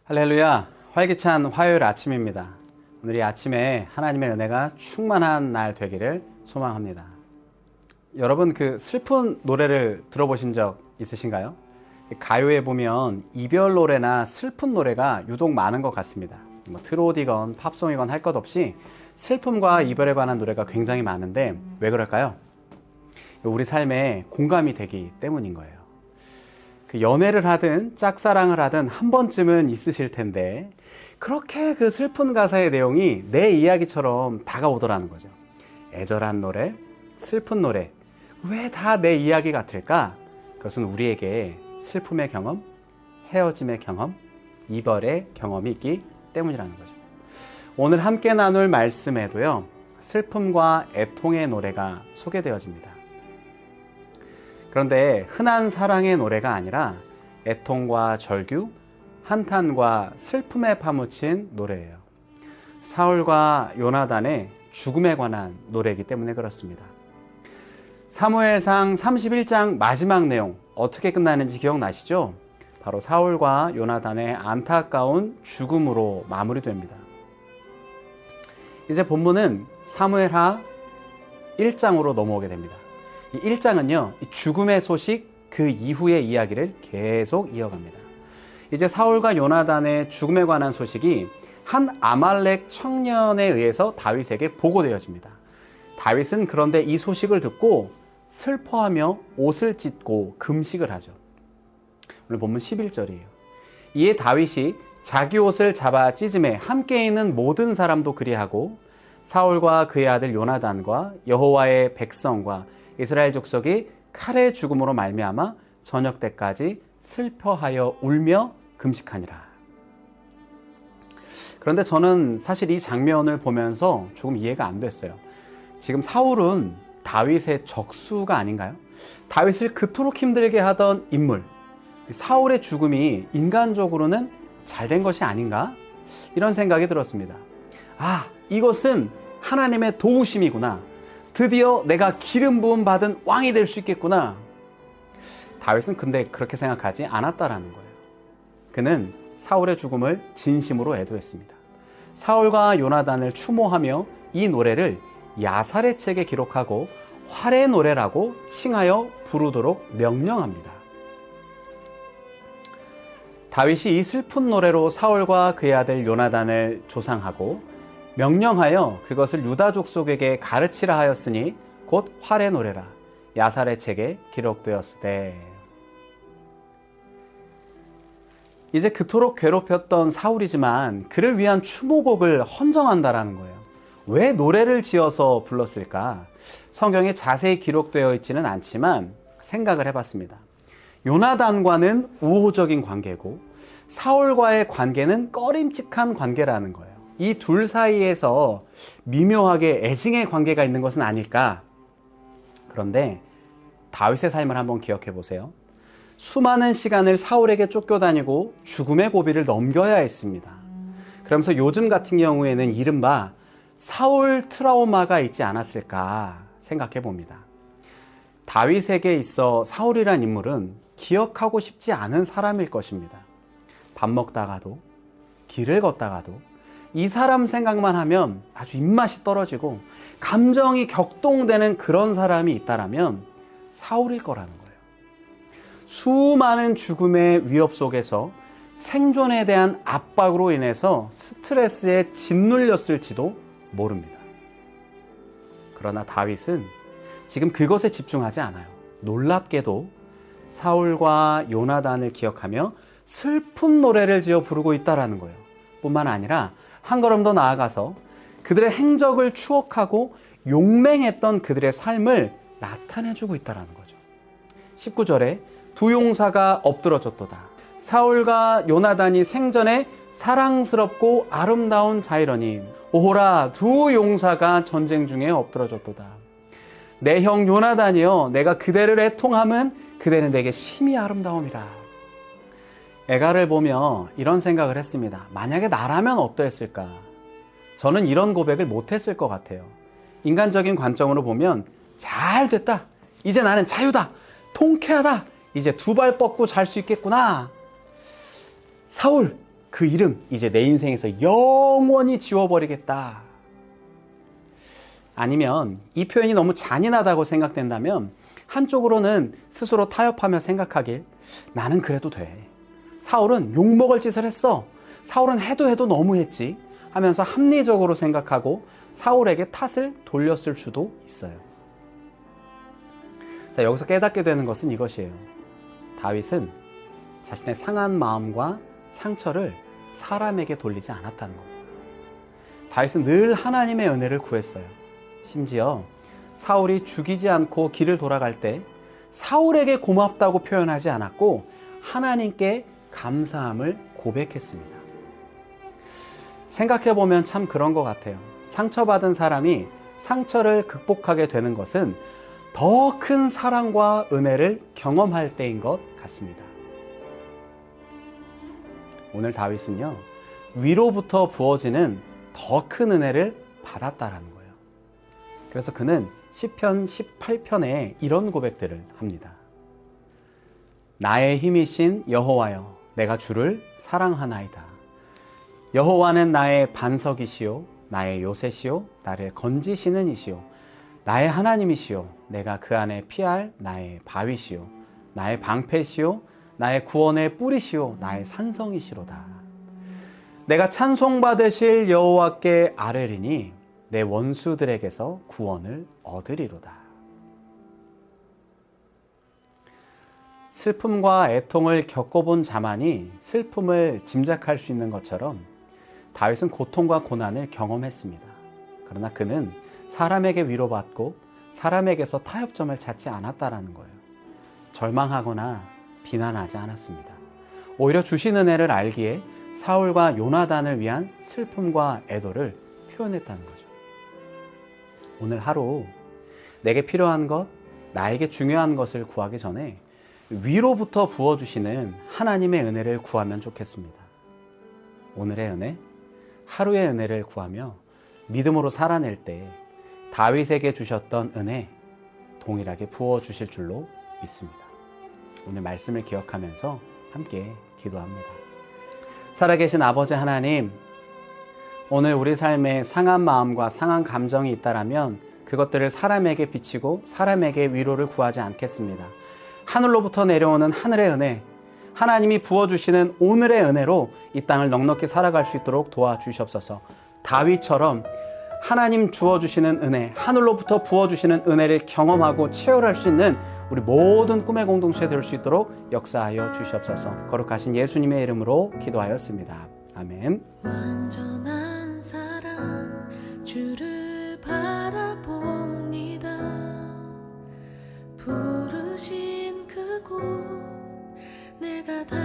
할렐루야, 활기찬 화요일 아침입니다. 오늘 이 아침에 하나님의 은혜가 충만한 날 되기를 소망합니다. 여러분, 슬픈 노래를 들어보신 적 있으신가요? 가요에 보면 이별 노래나 슬픈 노래가 유독 많은 것 같습니다. 트로트이건 팝송이건 할 것 없이 슬픔과 이별에 관한 노래가 굉장히 많은데 왜 그럴까요? 우리 삶에 공감이 되기 때문인 거예요. 연애를 하든 짝사랑을 하든 한 번쯤은 있으실 텐데 그렇게 슬픈 가사의 내용이 내 이야기처럼 다가오더라는 거죠. 애절한 노래, 슬픈 노래, 왜 다 내 이야기 같을까? 그것은 우리에게 슬픔의 경험, 헤어짐의 경험, 이별의 경험이 있기 때문이라는 거죠. 오늘 함께 나눌 말씀에도요, 슬픔과 애통의 노래가 소개되어집니다. 그런데 흔한 사랑의 노래가 아니라 애통과 절규, 한탄과 슬픔에 파묻힌 노래예요. 사울과 요나단의 죽음에 관한 노래이기 때문에 그렇습니다. 사무엘상 31장 마지막 내용 어떻게 끝나는지 기억나시죠? 바로 사울과 요나단의 안타까운 죽음으로 마무리됩니다. 이제 본문은 사무엘하 1장으로 넘어오게 됩니다. 이 1장은요, 죽음의 소식 그 이후의 이야기를 계속 이어갑니다. 이제 사울과 요나단의 죽음에 관한 소식이 한 아말렉 청년에 의해서 다윗에게 보고되어집니다. 다윗은 그런데 이 소식을 듣고 슬퍼하며 옷을 찢고 금식을 하죠. 오늘 본문 11절이에요. 이에 다윗이 자기 옷을 잡아 찢음에 함께 있는 모든 사람도 그리하고 사울과 그의 아들 요나단과 여호와의 백성과 이스라엘 족속이 칼의 죽음으로 말미암아 저녁 때까지 슬퍼하여 울며 금식하니라. 그런데 저는 사실 이 장면을 보면서 조금 이해가 안 됐어요. 지금 사울은 다윗의 적수가 아닌가요? 다윗을 그토록 힘들게 하던 인물, 사울의 죽음이 인간적으로는 잘된 것이 아닌가? 이런 생각이 들었습니다. 이것은 하나님의 도우심이구나. 드디어 내가 기름 부음 받은 왕이 될 수 있겠구나. 다윗은 근데 그렇게 생각하지 않았다라는 거예요. 그는 사울의 죽음을 진심으로 애도했습니다. 사울과 요나단을 추모하며 이 노래를 야살의 책에 기록하고 활의 노래라고 칭하여 부르도록 명령합니다. 다윗이 이 슬픈 노래로 사울과 그의 아들 요나단을 조상하고 명령하여 그것을 유다 족속에게 가르치라 하였으니 곧 활의 노래라 야살의 책에 기록되었으되. 이제 그토록 괴롭혔던 사울이지만 그를 위한 추모곡을 헌정한다라는 거예요. 왜 노래를 지어서 불렀을까? 성경에 자세히 기록되어 있지는 않지만 생각을 해봤습니다. 요나단과는 우호적인 관계고 사울과의 관계는 꺼림칙한 관계라는 거예요. 이 둘 사이에서 미묘하게 애증의 관계가 있는 것은 아닐까? 그런데 다윗의 삶을 한번 기억해 보세요. 수많은 시간을 사울에게 쫓겨다니고 죽음의 고비를 넘겨야 했습니다. 그러면서 요즘 같은 경우에는 이른바 사울 트라우마가 있지 않았을까 생각해 봅니다. 다윗에게 있어 사울이란 인물은 기억하고 싶지 않은 사람일 것입니다. 밥 먹다가도, 길을 걷다가도 이 사람 생각만 하면 아주 입맛이 떨어지고 감정이 격동되는 그런 사람이 있다라면 사울일 거라는 거예요. 수많은 죽음의 위협 속에서 생존에 대한 압박으로 인해서 스트레스에 짓눌렸을지도 모릅니다. 그러나 다윗은 지금 그것에 집중하지 않아요. 놀랍게도 사울과 요나단을 기억하며 슬픈 노래를 지어 부르고 있다라는 거예요. 뿐만 아니라 한 걸음 더 나아가서 그들의 행적을 추억하고 용맹했던 그들의 삶을 나타내주고 있다는 거죠. 19절에 두 용사가 엎드러졌도다. 사울과 요나단이 생전에 사랑스럽고 아름다운 자이러니 오호라 두 용사가 전쟁 중에 엎드러졌도다. 내 형 요나단이여 내가 그대를 애통함은 그대는 내게 심히 아름다움이라. 애가를 보며 이런 생각을 했습니다. 만약에 나라면 어떠했을까? 저는 이런 고백을 못했을 것 같아요. 인간적인 관점으로 보면 잘 됐다. 이제 나는 자유다. 통쾌하다. 이제 두 발 뻗고 잘 수 있겠구나. 사울, 그 이름 이제 내 인생에서 영원히 지워버리겠다. 아니면 이 표현이 너무 잔인하다고 생각된다면 한쪽으로는 스스로 타협하며 생각하길, 나는 그래도 돼. 사울은 욕먹을 짓을 했어. 사울은 해도 너무했지 하면서 합리적으로 생각하고 사울에게 탓을 돌렸을 수도 있어요. 자, 여기서 깨닫게 되는 것은 이것이에요. 다윗은 자신의 상한 마음과 상처를 사람에게 돌리지 않았다는 겁니다. 다윗은 늘 하나님의 은혜를 구했어요. 심지어 사울이 죽이지 않고 길을 돌아갈 때 사울에게 고맙다고 표현하지 않았고 하나님께 감사함을 고백했습니다. 생각해보면 참 그런 것 같아요. 상처받은 사람이 상처를 극복하게 되는 것은 더 큰 사랑과 은혜를 경험할 때인 것 같습니다. 오늘 다윗은요, 위로부터 부어지는 더 큰 은혜를 받았다라는 거예요. 그래서 그는 시편 18편에 이런 고백들을 합니다. 나의 힘이신 여호와여, 내가 주를 사랑하나이다. 여호와는 나의 반석이시요, 나의 요새시요, 나를 건지시는 이시요, 나의 하나님이시요, 내가 그 안에 피할 나의 바위시요, 나의 방패시요, 나의 구원의 뿌리시요, 나의 산성이시로다. 내가 찬송받으실 여호와께 아뢰리니 내 원수들에게서 구원을 얻으리로다. 슬픔과 애통을 겪어본 자만이 슬픔을 짐작할 수 있는 것처럼 다윗은 고통과 고난을 경험했습니다. 그러나 그는 사람에게 위로받고 사람에게서 타협점을 찾지 않았다라는 거예요. 절망하거나 비난하지 않았습니다. 오히려 주신 은혜를 알기에 사울과 요나단을 위한 슬픔과 애도를 표현했다는 거죠. 오늘 하루 내게 필요한 것, 나에게 중요한 것을 구하기 전에 위로부터 부어주시는 하나님의 은혜를 구하면 좋겠습니다. 오늘의 은혜, 하루의 은혜를 구하며 믿음으로 살아낼 때 다윗에게 주셨던 은혜 동일하게 부어주실 줄로 믿습니다. 오늘 말씀을 기억하면서 함께 기도합니다. 살아계신 아버지 하나님, 오늘 우리 삶에 상한 마음과 상한 감정이 있다라면 그것들을 사람에게 비치고 사람에게 위로를 구하지 않겠습니다. 하늘로부터 내려오는 하늘의 은혜, 하나님이 부어주시는 오늘의 은혜로 이 땅을 넉넉히 살아갈 수 있도록 도와주시옵소서. 다윗처럼 하나님 주어주시는 은혜, 하늘로부터 부어주시는 은혜를 경험하고 체험할 수 있는 우리 모든 꿈의 공동체 될 수 있도록 역사하여 주시옵소서. 거룩하신 예수님의 이름으로 기도하였습니다. 아멘. 완전한 사랑 주를 바라봅니다. 부르신 그곳 내가 다